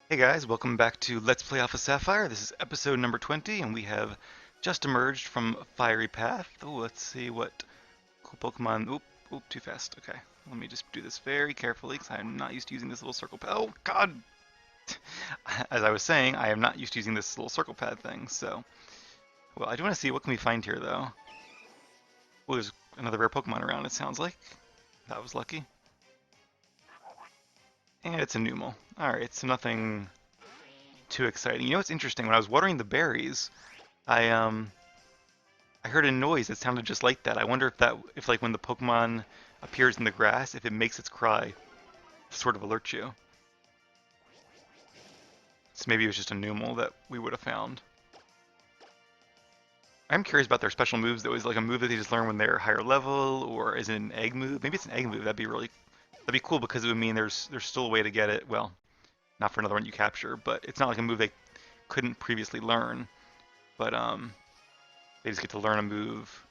Hey guys, welcome back to Let's Play Alpha Sapphire. This is episode number 20, and we have just emerged from Fiery Path. Oh, let's see what cool Pokemon. Oop, too fast. Okay, let me just do this very carefully because I'm not used to using this little circle pad. Oh, God! As I was saying, I am not used to using this little circle pad thing, so. Well, I do want to see what can we find here, though. Oh, there's another rare Pokemon around, it sounds like. That was lucky. And it's a Numel. Alright, so nothing too exciting. You know what's interesting? When I was watering the berries, I I heard a noise that sounded just like that. I wonder if like when the Pokemon appears in the grass, if it makes its cry to sort of alert you. So maybe it was just a Numel that we would have found. I'm curious about their special moves though. Is it like a move that they just learn when they're higher level, or is it an egg move? Maybe it's an egg move. That'd be cool because it would mean there's still a way to get it. Well, not for another one you capture, but it's not like a move they couldn't previously learn. But they just get to learn a move.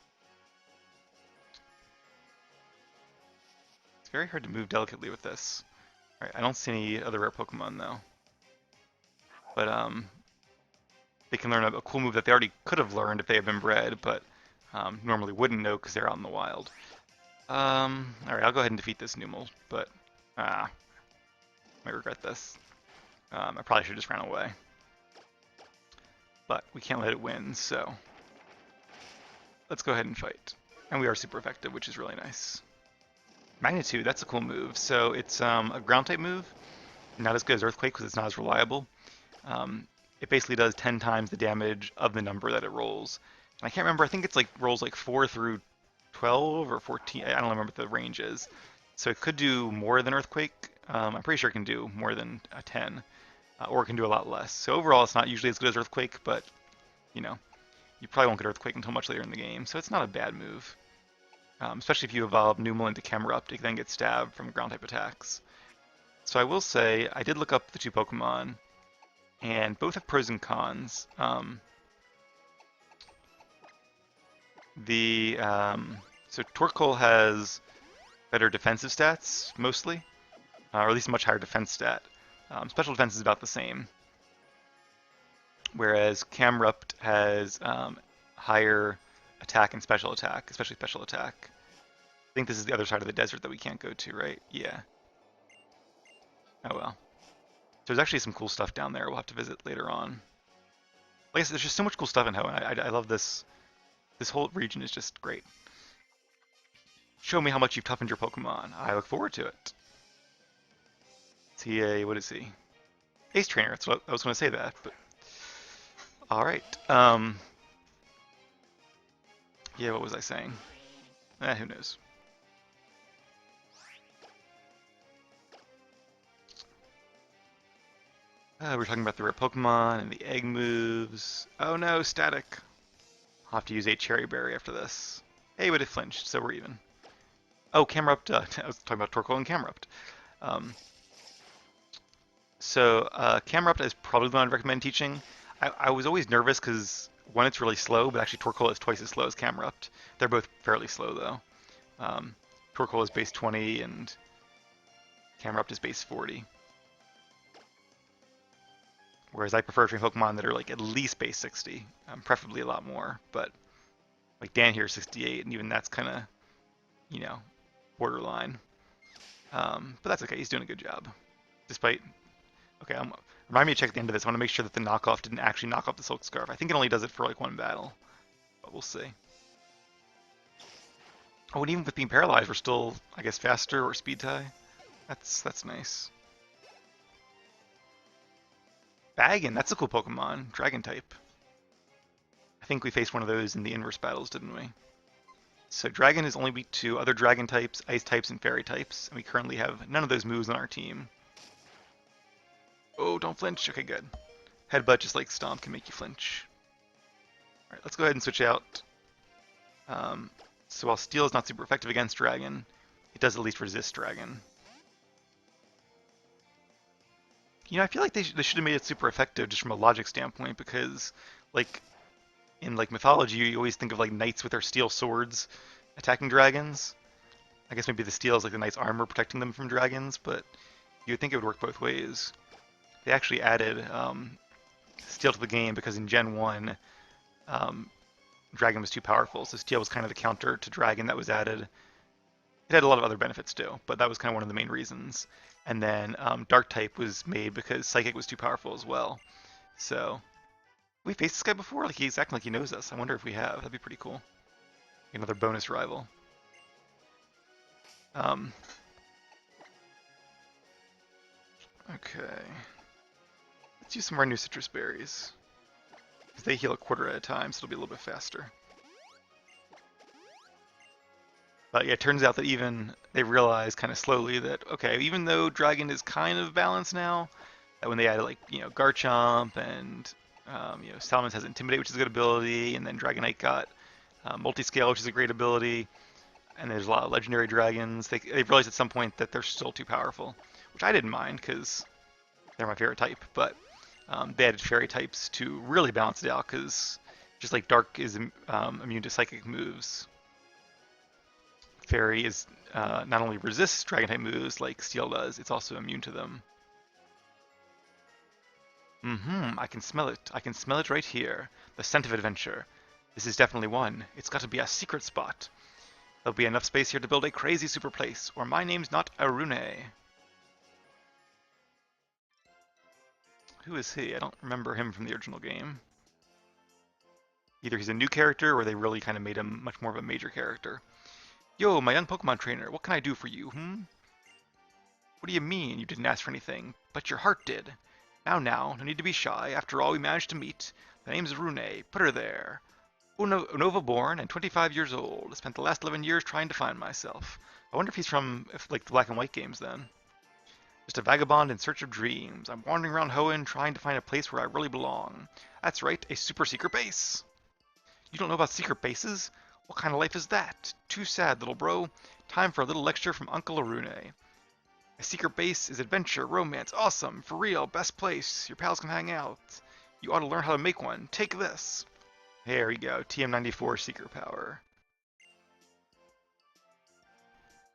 It's very hard to move delicately with this. Alright, I don't see any other rare Pokemon though. But they can learn a cool move that they already could have learned if they had been bred, but normally wouldn't know because they're out in the wild. Alright, I'll go ahead and defeat this Numel, but ah, might regret this. I probably should have just ran away. But we can't let it win, so let's go ahead and fight. And we are super effective, which is really nice. Magnitude, that's a cool move. So it's a ground type move, not as good as Earthquake because it's not as reliable. It basically does 10 times the damage of the number that it rolls. And I can't remember, I think it's like rolls like 4 through 12 or 14, I don't remember what the range is. So it could do more than Earthquake. I'm pretty sure it can do more than a 10, or it can do a lot less. So overall, it's not usually as good as Earthquake, but you know, you probably won't get Earthquake until much later in the game. So it's not a bad move, especially if you evolve Numel into Camerupt, it then get stabbed from ground type attacks. So I will say, I did look up the two Pokemon, and both have pros and cons. The so Torkoal has better defensive stats mostly, or at least a much higher defense stat. Special defense is about the same, whereas Camerupt has higher attack and special attack, especially special attack. I think this is the other side of the desert that we can't go to, right? Yeah. Oh well. There's actually some cool stuff down there we'll have to visit later on. Like I said, there's just so much cool stuff in Hoenn. I love this. This whole region is just great. Show me how much you've toughened your Pokemon. I look forward to it. Is he a, what is he? Ace Trainer, that's what I was going to say that, but... Alright, yeah, what was I saying? Who knows. We're talking about the rare Pokemon and the egg moves. Oh no, static. I'll have to use a Cherry Berry after this. Hey, but it flinched, so we're even. Oh, Camerupt, I was talking about Torkoal and Camerupt. Um, Camerupt is probably the one I'd recommend teaching. I was always nervous because, one, it's really slow, but actually Torkoal is twice as slow as Camerupt. They're both fairly slow, though. Torkoal is base 20, and Camerupt is base 40. Whereas I prefer train Pokemon that are like at least base 60, preferably a lot more. But like Dan here is 68, and even that's kind of, you know, borderline. But that's okay. He's doing a good job, despite. Okay, remind me to check at the end of this. I want to make sure that the knockoff didn't actually knock off the Silk Scarf. I think it only does it for like one battle, but we'll see. Oh, and even with being paralyzed, we're still, I guess, faster or speed tie. That's nice. Bagon, that's a cool Pokemon. Dragon type. I think we faced one of those in the inverse battles, didn't we? So Dragon is only weak to other Dragon types, Ice types, and Fairy types, and we currently have none of those moves on our team. Oh, don't flinch. Okay, good. Headbutt, just like Stomp, can make you flinch. Alright, let's go ahead and switch out. So while Steel is not super effective against Dragon, it does at least resist Dragon. You know, I feel like they should have made it super effective just from a logic standpoint because, like, in like mythology, you always think of like knights with their steel swords attacking dragons. I guess maybe the steel is like the knight's armor protecting them from dragons, but you would think it would work both ways. they actually added Steel to the game because in Gen 1, Dragon was too powerful, so Steel was kind of the counter to Dragon that was added. It had a lot of other benefits too, but that was kind of one of the main reasons. And then Dark type was made because Psychic was too powerful as well. So we faced this guy before? Like he's acting like he knows us. I wonder if we have. That'd be pretty cool. Another bonus rival. Okay. Let's use some of our new citrus berries. Because they heal a quarter at a time, so it'll be a little bit faster. But yeah, it turns out that even they realize kind of slowly that, okay, even though Dragon is kind of balanced now, that when they added like, Garchomp and, Salamence has Intimidate, which is a good ability, and then Dragonite got Multiscale, which is a great ability, and there's a lot of legendary dragons. They've realized at some point that they're still too powerful, which I didn't mind because they're my favorite type, but they added fairy types to really balance it out because just like Dark is immune to psychic moves, Fairy is not only resists dragon type moves like Steel does, it's also immune to them. I can smell it. I can smell it right here. The scent of adventure. This is definitely one. It's got to be a secret spot. There'll be enough space here to build a crazy super place, or my name's not Arune. Who is he? I don't remember him from the original game. Either he's a new character, or they really kind of made him much more of a major character. Yo, my young Pokemon trainer, what can I do for you, What do you mean you didn't ask for anything? But your heart did. Now, no need to be shy. After all, we managed to meet. The name's Rune. Put her there. Unova born and 25 years old. I spent the last 11 years trying to find myself. I wonder if he's from, like, the Black and White games then. Just a vagabond in search of dreams. I'm wandering around Hoenn trying to find a place where I really belong. That's right, a super secret base. You don't know about secret bases? What kind of life is that? Too sad, little bro. Time for a little lecture from Uncle Arune. A secret base is adventure, romance, awesome, for real, best place. Your pals can hang out. You ought to learn how to make one. Take this. There we go, TM94 Secret Power.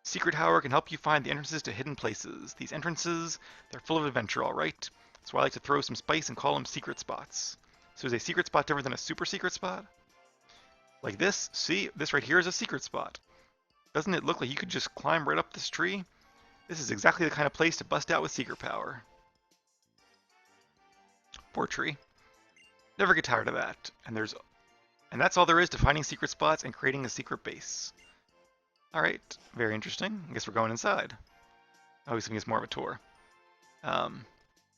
Secret Power can help you find the entrances to hidden places. These entrances, they're full of adventure, alright? That's why I like to throw some spice and call them secret spots. So is a secret spot different than a super secret spot? Like this? See, this right here is a secret spot. Doesn't it look like you could just climb right up this tree? This is exactly the kind of place to bust out with secret power. Poor tree. Never get tired of that. And that's all there is to finding secret spots and creating a secret base. Alright, very interesting. I guess we're going inside. Oh, he's giving us more of a tour.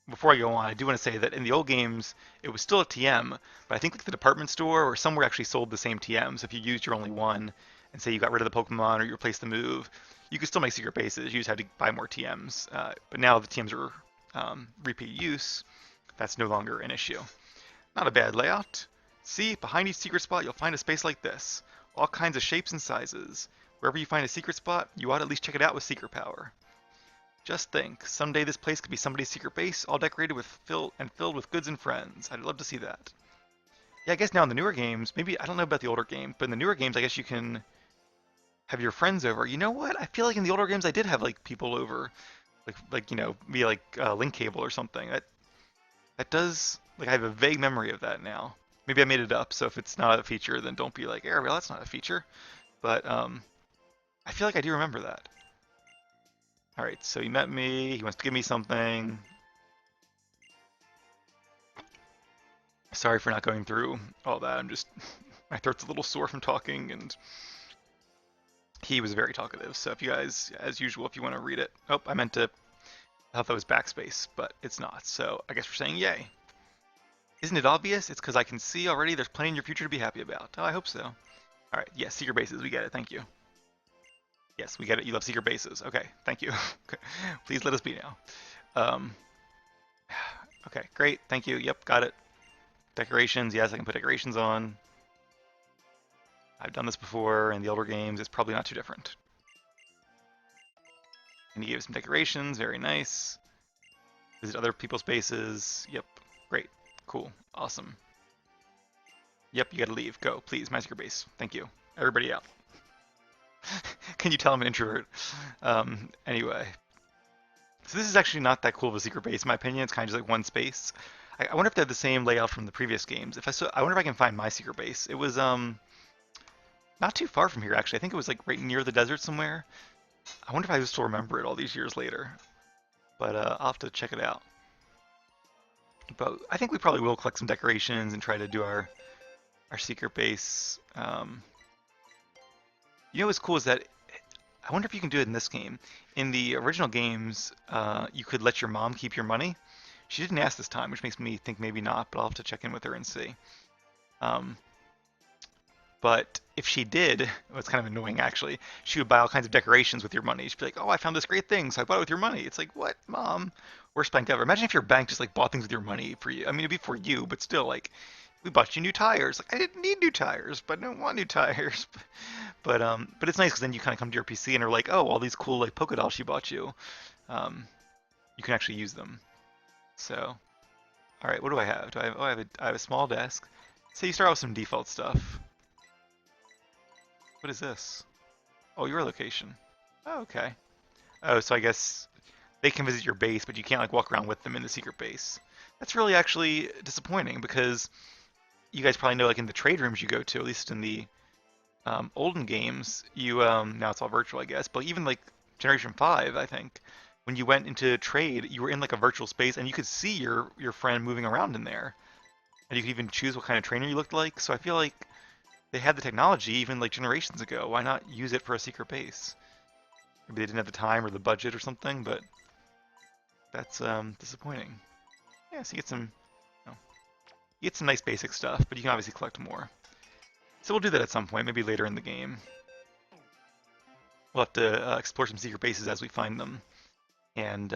Before I go on, I do want to say that in the old games, it was still a TM, but I think like the department store or somewhere actually sold the same TM. So if you used your only one, and say you got rid of the Pokemon or you replaced the move, you could still make secret bases. You just had to buy more TMs. But now the TMs are repeat use. That's no longer an issue. Not a bad layout. See, behind each secret spot, you'll find a space like this. All kinds of shapes and sizes. Wherever you find a secret spot, you ought to at least check it out with secret power. Just think, someday this place could be somebody's secret base, all decorated with filled with goods and friends. I'd love to see that. Yeah, I guess now in the newer games, maybe, I don't know about the older game, but in the newer games, I guess you can have your friends over. You know what? I feel like in the older games, I did have like people over, be like link cable or something. That does, like, I have a vague memory of that now. Maybe I made it up, so if it's not a feature, then don't be like, Ariel, that's not a feature. But I feel like I do remember that. Alright, so he met me, he wants to give me something. Sorry for not going through all that, I'm just, my throat's a little sore from talking, and he was very talkative, so if you guys, as usual, if you want to read it. Oh, I thought that was backspace, but it's not, so I guess we're saying yay. Isn't it obvious? It's because I can see already there's plenty in your future to be happy about. Oh, I hope so. Alright, yes, secret bases, we get it, thank you. Yes, we get it. You love secret bases. Okay, thank you. Please let us be now. Okay, great. Thank you. Yep, got it. Decorations. Yes, I can put decorations on. I've done this before in the older games. It's probably not too different. And he gave us some decorations. Very nice. Visit other people's bases. Yep, great. Cool. Awesome. Yep, you gotta leave. Go, please. My secret base. Thank you. Everybody out. Can you tell I'm an introvert? Anyway. So this is actually not that cool of a secret base, in my opinion. It's kind of just like one space. I wonder if they have the same layout from the previous games. I wonder if I can find my secret base. It was not too far from here actually. I think it was like right near the desert somewhere. I wonder if I still remember it all these years later. But I'll have to check it out. But I think we probably will collect some decorations and try to do our secret base. You know what's cool is that I wonder if you can do it in this game. In the original games, you could let your mom keep your money. She didn't ask this time, which makes me think maybe not, but I'll have to check in with her and see. Um, but if she did, well, it's kind of annoying actually. She would buy all kinds of decorations with your money. She'd be like, "Oh, I found this great thing, so I bought it with your money." It's like, what, mom? Worst bank ever. Imagine if your bank just like bought things with your money for you. I mean, it'd be for you, but still, like, we bought you new tires. Like, I didn't need new tires, but I don't want new tires. But it's nice because then you kind of come to your PC and are like, oh, all these cool like polka dolls she bought you, um, you can actually use them. So, all right, what do I have? Do I have? Oh, I have a small desk. So you start out with some default stuff. What is this? Oh, your location. Oh, okay. Oh, so I guess they can visit your base, but you can't like walk around with them in the secret base. That's really actually disappointing because you guys probably know like in the trade rooms you go to, at least in the olden games, you now it's all virtual, I guess, but even like Generation 5, I think, when you went into trade, you were in like a virtual space and you could see your friend moving around in there. And you could even choose what kind of trainer you looked like. So I feel like they had the technology even like generations ago. Why not use it for a secret base? Maybe they didn't have the time or the budget or something, but that's disappointing. Yeah, so you get some nice basic stuff, but you can obviously collect more. So we'll do that at some point, maybe later in the game. We'll have to explore some secret bases as we find them, and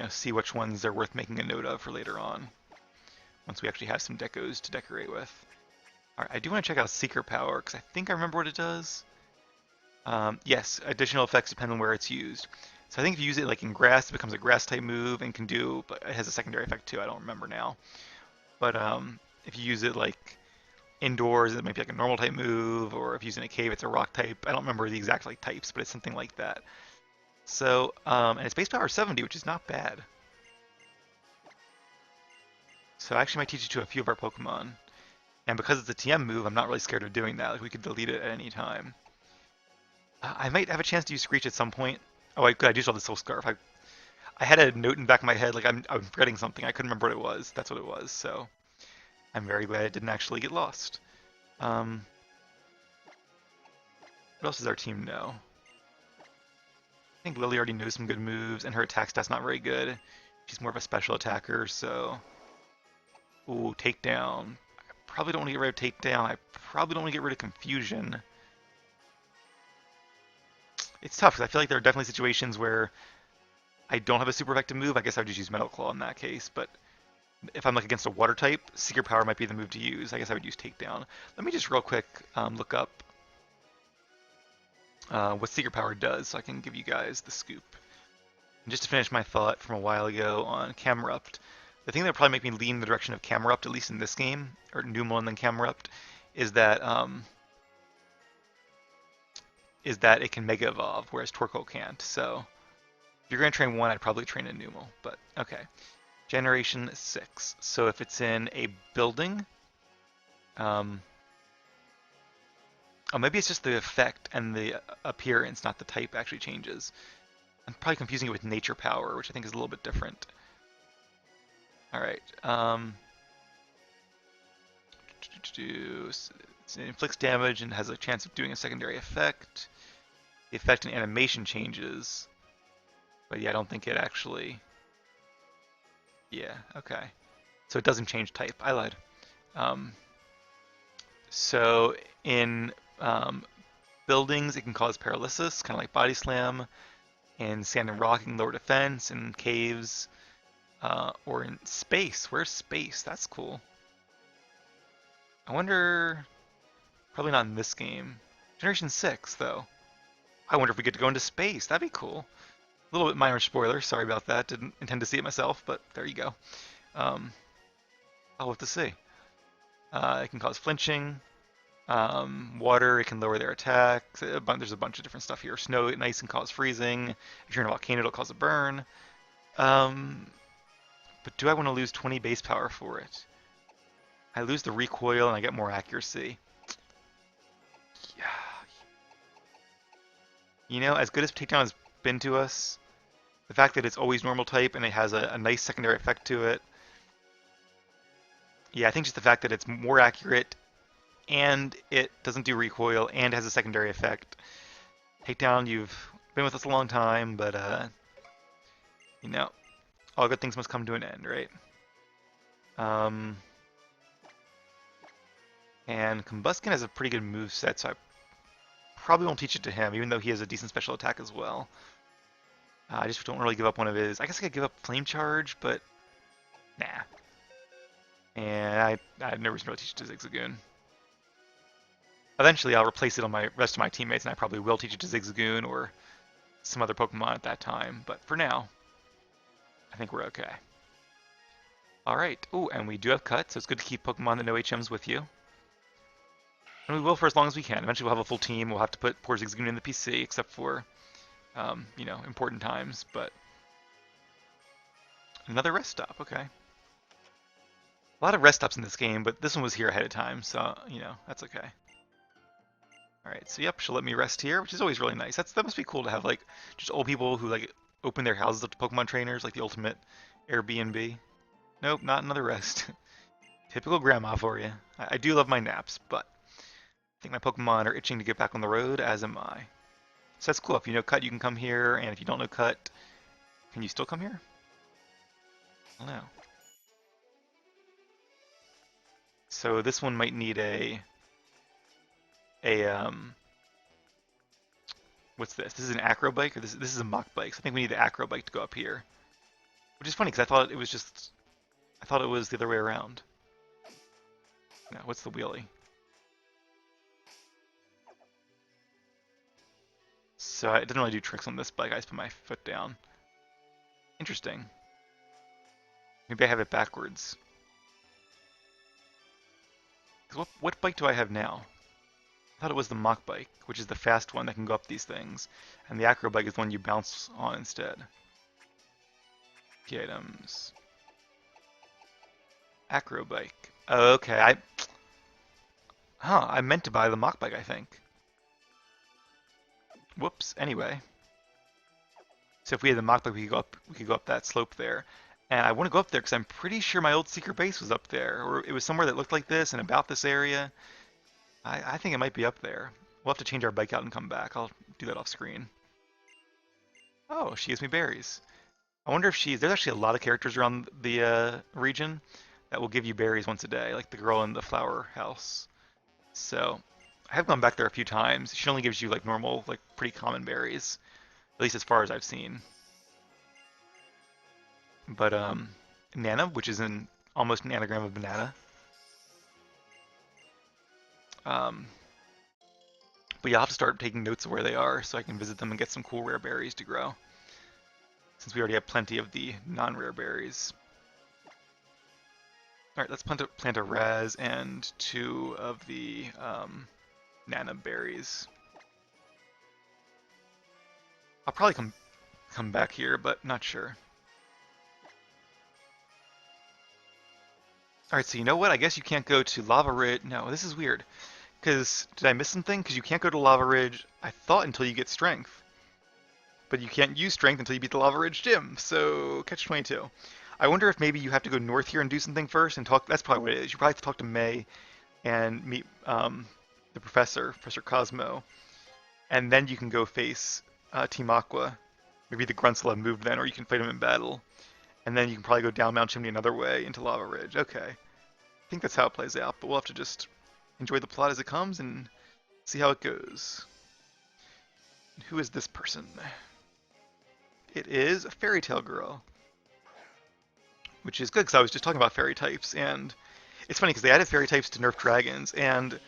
see which ones are worth making a note of for later on. Once we actually have some decos to decorate with. All right, I do want to check out Secret Power because I think I remember what it does. Yes, additional effects depend on where it's used. So I think if you use it like in grass, it becomes a grass type move and can do, but it has a secondary effect too. I don't remember now. But if you use it like indoors, it might be like a normal type move, or if you use it in a cave, it's a rock type. I don't remember the exact like types, but it's something like that. So, and it's base power 70, which is not bad. So I actually might teach it to a few of our Pokemon. And because it's a TM move, I'm not really scared of doing that. Like we could delete it at any time. I might have a chance to use Screech at some point. Oh, I just saw the Soul Scarf. I had a note in the back of my head, like I'm forgetting something. I couldn't remember what it was. That's what it was. So I'm very glad it didn't actually get lost. Um, what else does our team know? I think Lily already knows some good moves, and her attack stat's not very good. She's more of a special attacker, so... Ooh, Takedown. I probably don't want to get rid of Takedown. I probably don't want to get rid of Confusion. It's tough, because I feel like there are definitely situations where I don't have a super effective move. I guess I would just use Metal Claw in that case, but if I'm like against a water type, Secret Power might be the move to use. I guess I would use Takedown. Let me just real quick look up what Secret Power does so I can give you guys the scoop. And just to finish my thought from a while ago on Camerupt, the thing that would probably make me lean in the direction of Camerupt, at least in this game, or Numel and then Camerupt, is that it can Mega Evolve, whereas Torkoal can't. So if you're going to train one, I'd probably train a Numel. But okay, Generation 6. So if it's in a building, oh, maybe it's just the effect and the appearance, not the type, actually changes. I'm probably confusing it with Nature Power, which I think is a little bit different. All right. It inflicts damage and has a chance of doing a secondary effect. The effect and animation changes, but yeah, I don't think it actually. Yeah. Okay. So it doesn't change type. I lied. Um, so in buildings, it can cause paralysis, kind of like Body Slam. In sand and rock, it can lower defense. In caves, or in space. Where's space? That's cool. I wonder. Probably not in this game. Generation 6, though. I wonder if we get to go into space. That'd be cool. A little bit minor spoiler. Sorry about that. Didn't intend to see it myself, but there you go. I'll have to see. It can cause flinching. Water, it can lower their attack. There's a bunch of different stuff here. Snow, nice and cause freezing. If you're in a volcano, it'll cause a burn. Um, but do I want to lose 20 base power for it? I lose the recoil and I get more accuracy. Yeah. You know, as good as Takedown has been to us, the fact that it's always normal type and it has a nice secondary effect to it. Yeah, I think just the fact that it's more accurate and it doesn't do recoil and has a secondary effect. Takedown, you've been with us a long time, but you know, all good things must come to an end, right? Um, and Combuskin has a pretty good move set, so I probably won't teach it to him, even though he has a decent special attack as well. I just don't really give up one of his. I guess I could give up Flame Charge, but nah. And I had no reason to really teach it to Zigzagoon. Eventually, I'll replace it on my rest of my teammates, and I probably will teach it to Zigzagoon or some other Pokemon at that time. But for now, I think we're okay. All right. Oh, and we do have Cut, so it's good to keep Pokemon that know HMs with you. And we will for as long as we can. Eventually, we'll have a full team. We'll have to put poor Zigzagoon in the PC, except for, you know, important times. But another rest stop. Okay. A lot of rest stops in this game, but this one was here ahead of time, so, you know, that's okay. Alright, so yep, she'll let me rest here, which is always really nice. That must be cool to have, like, just old people who, like, open their houses up to Pokemon trainers, like the ultimate Airbnb. Nope, not another rest. Typical grandma for you. I do love my naps, but I think my Pokemon are itching to get back on the road, as am I. So that's cool. If you know Cut, you can come here, and if you don't know Cut, can you still come here? I don't know. So this one might need a what's this? This is an acro bike, or this is a mock bike. So I think we need the acro bike to go up here, which is funny because I thought it was the other way around. No, what's the wheelie? So it doesn't really do tricks on this bike. I just put my foot down. Interesting. Maybe I have it backwards. What bike do I have now? I thought it was the mock bike, which is the fast one that can go up these things, and the acro bike is the one you bounce on instead. Key items. Acro bike. Oh, okay. I meant to buy the mock bike, I think. Whoops. Anyway. So if we had the mock bike, we could go up that slope there. And I want to go up there because I'm pretty sure my old secret base was up there, or it was somewhere that looked like this and about this area. I think it might be up there. We'll have to change our bike out and come back. I'll do that off screen. Oh, she gives me berries. I wonder if there's actually a lot of characters around the region that will give you berries once a day, like the girl in the flower house. So I have gone back there a few times. She only gives you like normal, like pretty common berries, at least as far as I've seen. But Nana, which is almost an anagram of banana. Um, but yeah, I'll have to start taking notes of where they are so I can visit them and get some cool rare berries to grow. Since we already have plenty of the non-rare berries. Alright, let's plant a Raz and 2 of the Nana berries. I'll probably come back here, but not sure. Alright, so you know what? I guess you can't go to Lava Ridge. No, this is weird. Because, did I miss something? Because you can't go to Lava Ridge, I thought, until you get Strength. But you can't use Strength until you beat the Lava Ridge Gym, so catch-22. I wonder if maybe you have to go north here and do something first and talk. That's probably what it is. You probably have to talk to May and meet the Professor Cosmo, and then you can go face Team Aqua. Maybe the Grunts will have moved then, or you can fight them in battle. And then you can probably go down Mount Chimney another way into Lava Ridge. Okay. I think that's how it plays out, but we'll have to just enjoy the plot as it comes and see how it goes. And who is this person? It is a Fairy Tale Girl. Which is good, because I was just talking about fairy types, and it's funny because they added fairy types to nerf dragons, and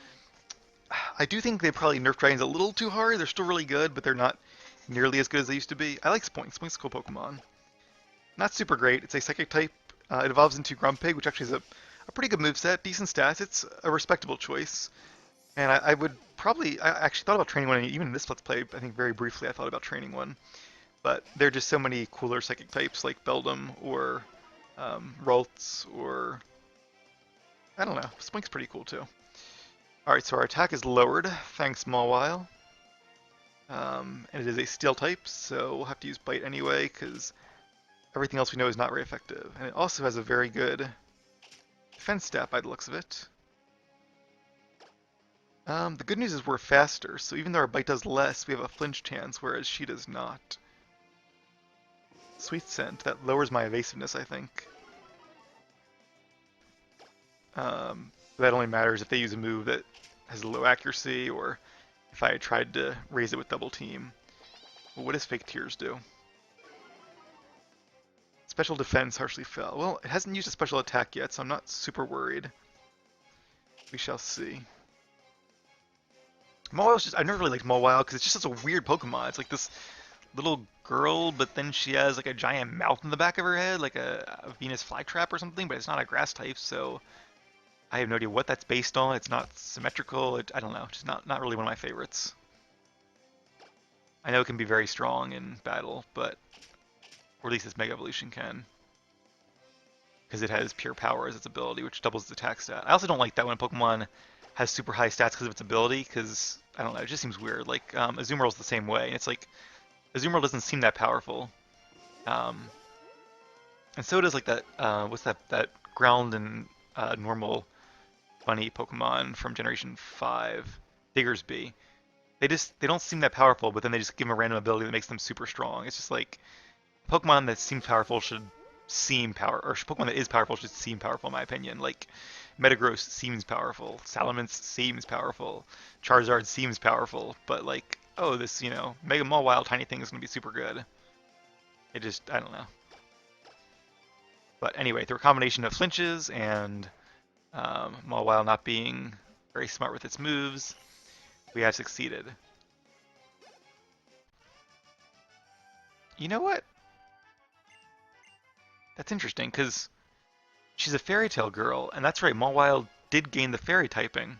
I do think they probably nerfed dragons a little too hard. They're still really good, but they're not nearly as good as they used to be. I like Spoink. Spoink's a cool Pokemon. Not super great. It's a psychic type. It evolves into Grumpig, which actually is a pretty good moveset, decent stats. It's a respectable choice. And I would probably, I actually thought about training one, and even in this Let's Play, I think very briefly I thought about training one. But there are just so many cooler psychic types like Beldum or Ralts or, I don't know, Splink's pretty cool too. Alright, so our attack is lowered, thanks Mawile. And it is a steel type, so we'll have to use Bite anyway, because everything else we know is not very effective. And it also has a very good defense stat by the looks of it. The good news is we're faster, so even though our bite does less, we have a flinch chance, whereas she does not. Sweet Scent, that lowers my evasiveness, I think. That only matters if they use a move that has low accuracy, or if I tried to raise it with Double Team. Well, what does Fake Tears do? Special Defense harshly fell. Well, it hasn't used a special attack yet, so I'm not super worried. We shall see. Mawile's just, I've never really liked Mawile because it's just such a weird Pokemon. It's like this little girl, but then she has like a giant mouth in the back of her head, like a Venus flytrap or something, but it's not a grass type, so I have no idea what that's based on. It's not symmetrical. I don't know. Just not really one of my favorites. I know it can be very strong in battle, but or at least its Mega Evolution can, because it has pure power as its ability, which doubles its attack stat. I also don't like that when a Pokemon has super high stats because of its ability, because I don't know, it just seems weird. Like Azumarill's the same way. It's like Azumarill doesn't seem that powerful, um, and so does like that. What's that ground and normal bunny Pokemon from Generation 5, Diggersby. They don't seem that powerful, but then they just give them a random ability that makes them super strong. It's just like Pokemon that seems powerful should seem power, or Pokemon that is powerful should seem powerful in my opinion. Like Metagross seems powerful, Salamence seems powerful, Charizard seems powerful, but like, oh, this, Mega Mawile tiny thing is gonna be super good. It just, I don't know. But anyway, through a combination of flinches and Mawile not being very smart with its moves, we have succeeded. You know what? That's interesting, because she's a fairy tale girl, and that's right, Mawile did gain the fairy typing.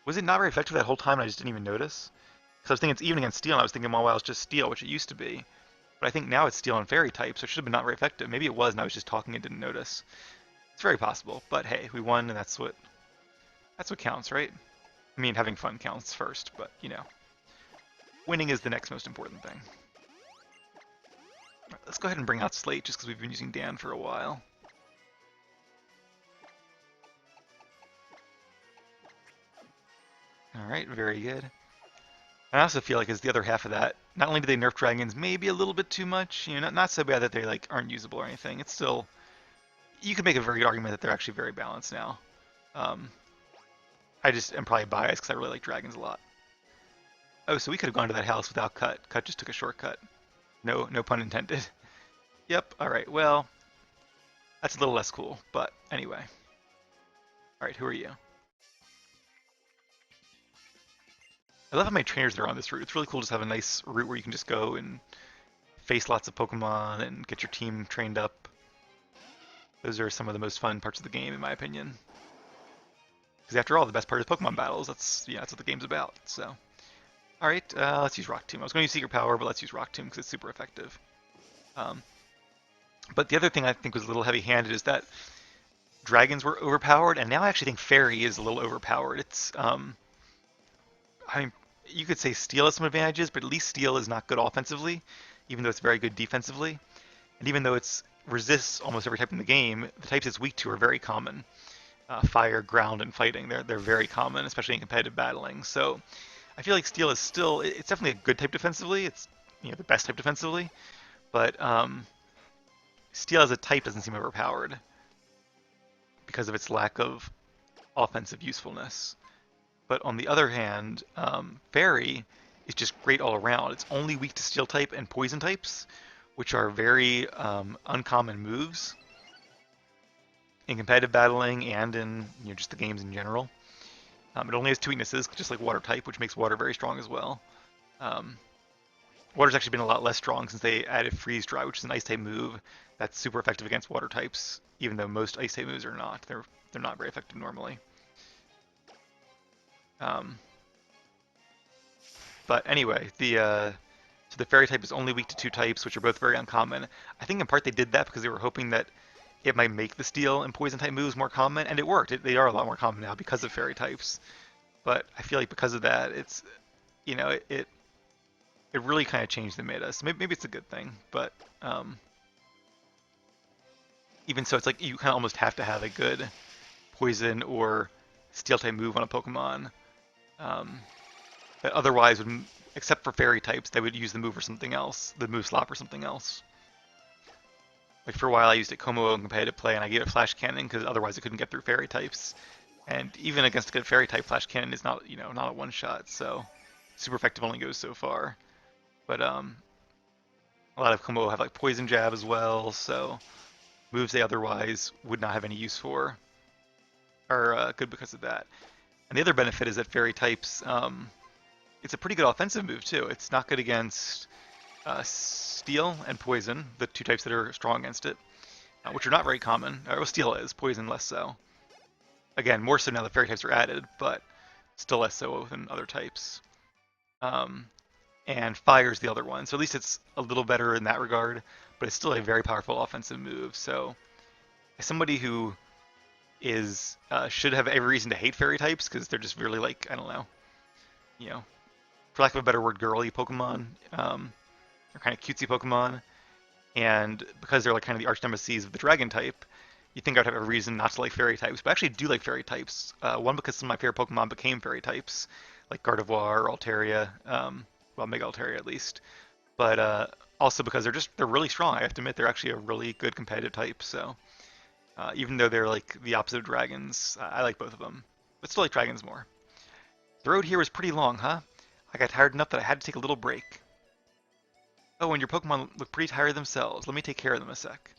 Was it not very effective that whole time and I just didn't even notice? Because I was thinking it's even against steel, and I was thinking Mawile is just steel, which it used to be. But I think now it's steel and fairy type, so it should have been not very effective. Maybe it was, and I was just talking and didn't notice. It's very possible, but hey, we won, and that's what counts, right? I mean, having fun counts first, but winning is the next most important thing. Right, let's go ahead and bring out Slate, just because we've been using Dan for a while. Alright, very good. I also feel like as the other half of that, not only do they nerf dragons maybe a little bit too much, not so bad that they like aren't usable or anything. It's still, you could make a very good argument that they're actually very balanced now. I just am probably biased because I really like dragons a lot. Oh, so we could have gone to that house without Cut. Cut just took a shortcut. No pun intended. Yep. All right. Well, that's a little less cool, but anyway. All right. Who are you? I love how many trainers there are on this route. It's really cool to just have a nice route where you can just go and face lots of Pokemon and get your team trained up. Those are some of the most fun parts of the game, in my opinion. Because after all, the best part is Pokemon battles. That's what the game's about. So, all right, let's use Rock Tomb. I was going to use Secret Power, but let's use Rock Tomb because it's super effective. But the other thing I think was a little heavy-handed is that dragons were overpowered, and now I actually think Fairy is a little overpowered. It's, I mean, you could say Steel has some advantages, but at least Steel is not good offensively, even though it's very good defensively. And even though it resists almost every type in the game, the types it's weak to are very common. Fire, ground, and fighting. They're very common, especially in competitive battling. So I feel like Steel is still, it's definitely a good type defensively. It's the best type defensively, but Steel as a type doesn't seem overpowered because of its lack of offensive usefulness. But on the other hand, Fairy is just great all around. It's only weak to Steel type and Poison types, which are very uncommon moves in competitive battling and in just the games in general. It only has 2 weaknesses, just like Water type, which makes Water very strong as well. Water's actually been a lot less strong since they added Freeze Dry, which is an Ice type move that's super effective against Water types, even though most Ice type moves are not. They're not very effective normally. Um, but anyway, so the fairy type is only weak to two types, which are both very uncommon. I think in part they did that because they were hoping that it might make the steel and poison type moves more common, and it worked. They are a lot more common now because of fairy types. But I feel like because of that, it's it really kind of changed the meta. So maybe it's a good thing, but um, even so, it's like you kind of almost have to have a good poison or steel type move on a Pokemon. Um, that otherwise would, except for fairy types, they would use the move or something else, the move slop or something else. Like for a while, I used it Como in competitive play, and I gave it Flash Cannon because otherwise it couldn't get through fairy types. And even against a good fairy type, Flash Cannon is not, not a one shot. So super effective only goes so far. But a lot of Como have like poison jab as well, so moves they otherwise would not have any use for are good because of that. And the other benefit is that fairy types, it's a pretty good offensive move too. It's not good against steel and poison, the two types that are strong against it, which are not very common. Well, steel is, poison less so. Again, more so now that fairy types are added, but still less so than other types. Um, and fire's the other one. So at least it's a little better in that regard, but it's still a very powerful offensive move. So as somebody who is should have every reason to hate fairy types because they're just really like, I don't know, you know, for lack of a better word, girly Pokemon, or kind of cutesy Pokemon, and because they're like kind of the arch nemesis of the dragon type, you think I'd have a reason not to like fairy types, but I actually do like fairy types. One, because some of my favorite Pokemon became fairy types, like Gardevoir, Altaria, well, Mega Altaria at least, but also because they're really strong. I have to admit they're actually a really good competitive type. So even though they're like the opposite of dragons, I like both of them, but still like dragons more. The road here was pretty long, huh? I got tired enough that I had to take a little break. Oh, and your Pokemon look pretty tired themselves. Let me take care of them a sec.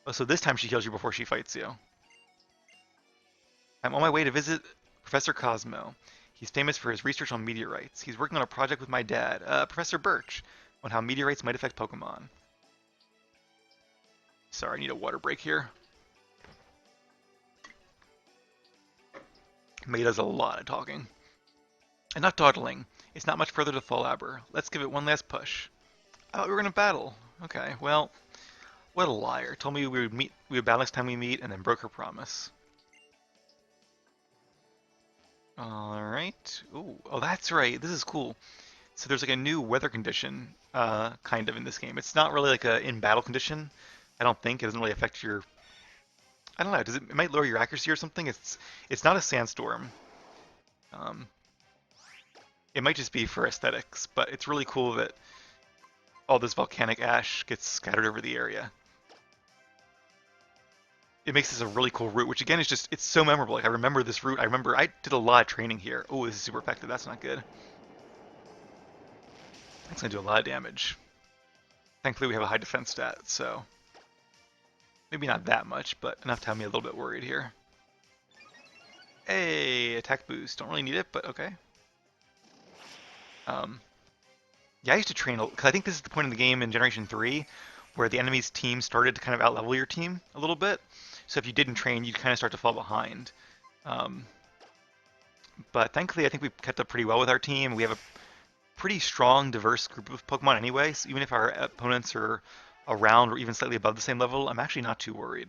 Oh, so this time she heals you before she fights you. I'm on my way to visit Professor Cosmo. He's famous for his research on meteorites. He's working on a project with my dad, Professor Birch, on how meteorites might affect Pokemon. Sorry, I need a water break here. May does a lot of talking. Enough dawdling. It's not much further to Fallabber. Let's give it one last push. I thought we were gonna battle. Okay, well, what a liar. Told me we would battle next time we meet, and then broke her promise. Alright. Ooh, oh, that's right. This is cool. So there's like a new weather condition, kind of in this game. It's not really like a in-battle condition. I don't think. It doesn't really affect your... I don't know. It might lower your accuracy or something. It's not a sandstorm. Um, it might just be for aesthetics, but it's really cool that all this volcanic ash gets scattered over the area. It makes this a really cool route, which again is just, it's so memorable. Like I remember this route. I remember I did a lot of training here. Oh, this is super effective. That's not good. It's gonna do a lot of damage. Thankfully we have a high defense stat, so maybe not that much, but enough to have me a little bit worried here. Hey, attack boost. Don't really need it, but okay. Um, yeah, I used to train, because I think this is the point in the game in Generation 3 where the enemy's team started to kind of outlevel your team a little bit. So if you didn't train, you'd kind of start to fall behind. Um, but thankfully, I think we've kept up pretty well with our team. We have a pretty strong, diverse group of Pokemon anyway, so even if our opponents are around or even slightly above the same level, I'm actually not too worried.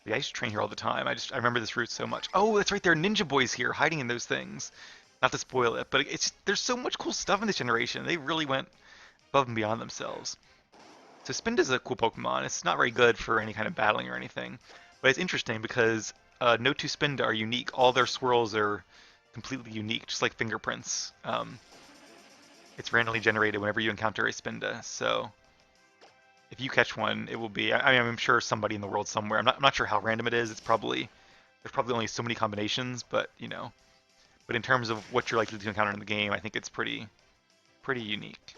Yeah, I used to train here all the time. I remember this route so much. Oh, that's right, there are ninja boys here hiding in those things. Not to spoil it, but there's so much cool stuff in this generation. They really went above and beyond themselves. So Spinda's a cool Pokemon. It's not very good for any kind of battling or anything, but it's interesting because no two Spinda are unique. All their swirls are completely unique, just like fingerprints. It's randomly generated whenever you encounter a Spinda. So if you catch one, it will be. I mean, I'm sure somebody in the world somewhere. I'm not sure how random it is. There's probably only so many combinations, but But in terms of what you're likely to encounter in the game, I think it's pretty unique.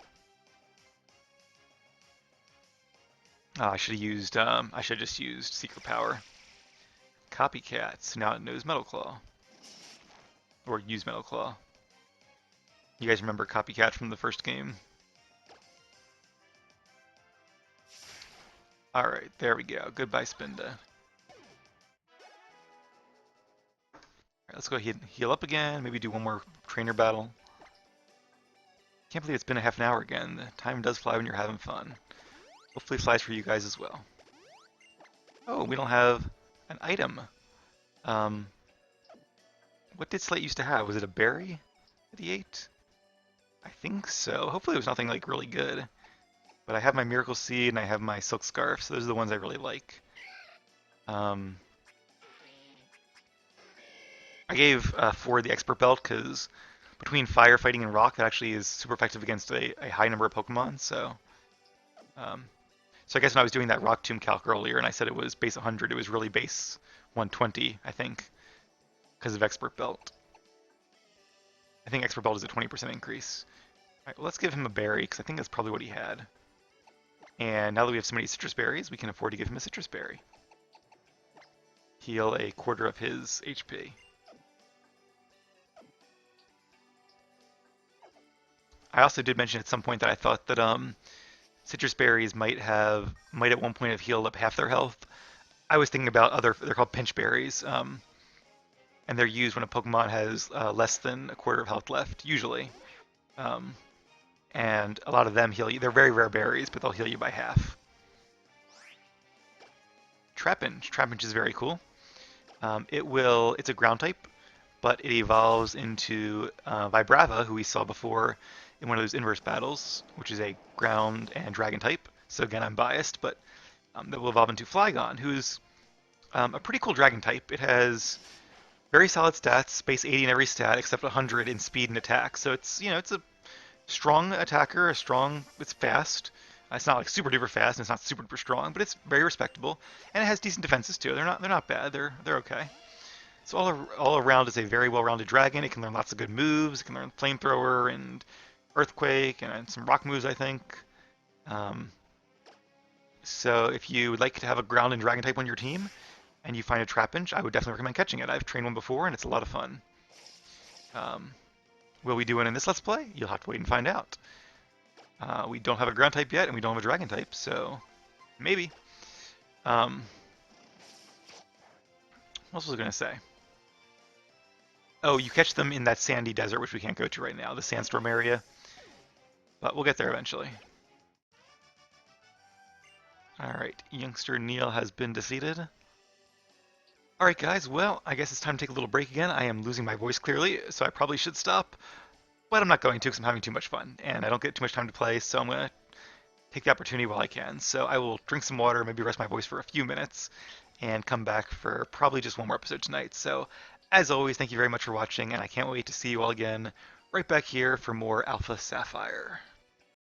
I should have just used Secret Power. Copycats. Now it knows Metal Claw. Or use Metal Claw. You guys remember Copycat from the first game? Alright, there we go. Goodbye, Spinda. let's go ahead and heal up again. Maybe do one more trainer battle. Can't believe it's been a half an hour again. The time does fly when you're having fun. Hopefully it flies for you guys as well. Oh, we don't have an item. Um, what did Slate used to have? Was it a berry that he ate? I think so. Hopefully it was nothing like really good. But I have my Miracle Seed and I have my Silk Scarf, so those are the ones I really like. I gave Ford the Expert Belt because between fire, fighting, and rock, that actually is super effective against a high number of Pokemon. Um, so I guess when I was doing that Rock Tomb calc earlier and I said it was base 100, it was really base 120, I think, because of Expert Belt. I think Expert Belt is a 20% increase. All right, well, let's give him a berry because I think that's probably what he had. And now that we have so many citrus berries, we can afford to give him a citrus berry. Heal a quarter of his HP. I also did mention at some point that I thought that citrus berries might at one point have healed up half their health. I was thinking about they're called pinch berries, and they're used when a Pokemon has less than a quarter of health left, usually. Um, and a lot of them heal you. They're very rare berries, but they'll heal you by half. Trapinch. Trapinch is very cool. It's a ground type, but it evolves into Vibrava, who we saw before in one of those inverse battles, which is a ground and dragon type. So again, I'm biased, but that will evolve into Flygon, who's a pretty cool dragon type. It has very solid stats, base 80 in every stat except 100 in speed and attack. So it's a strong attacker, it's fast. It's not like super duper fast, and it's not super duper strong, but it's very respectable, and it has decent defenses too. They're not bad. They're okay. So all around is a very well-rounded dragon. It can learn lots of good moves. It can learn Flamethrower and Earthquake and some rock moves, I think. So if you would like to have a ground and dragon type on your team, and you find a Trapinch, I would definitely recommend catching it. I've trained one before, and it's a lot of fun. Will we do it in this Let's Play? You'll have to wait and find out. We don't have a ground type yet, and we don't have a dragon type, so maybe. What else was I going to say? Oh, you catch them in that sandy desert, which we can't go to right now, the sandstorm area. But we'll get there eventually. Alright, youngster Neil has been defeated. Alright guys, well, I guess it's time to take a little break again. I am losing my voice clearly, so I probably should stop. But I'm not going to because I'm having too much fun, and I don't get too much time to play, so I'm going to take the opportunity while I can. So I will drink some water, maybe rest my voice for a few minutes, and come back for probably just one more episode tonight. So, as always, thank you very much for watching, and I can't wait to see you all again right back here for more Alpha Sapphire.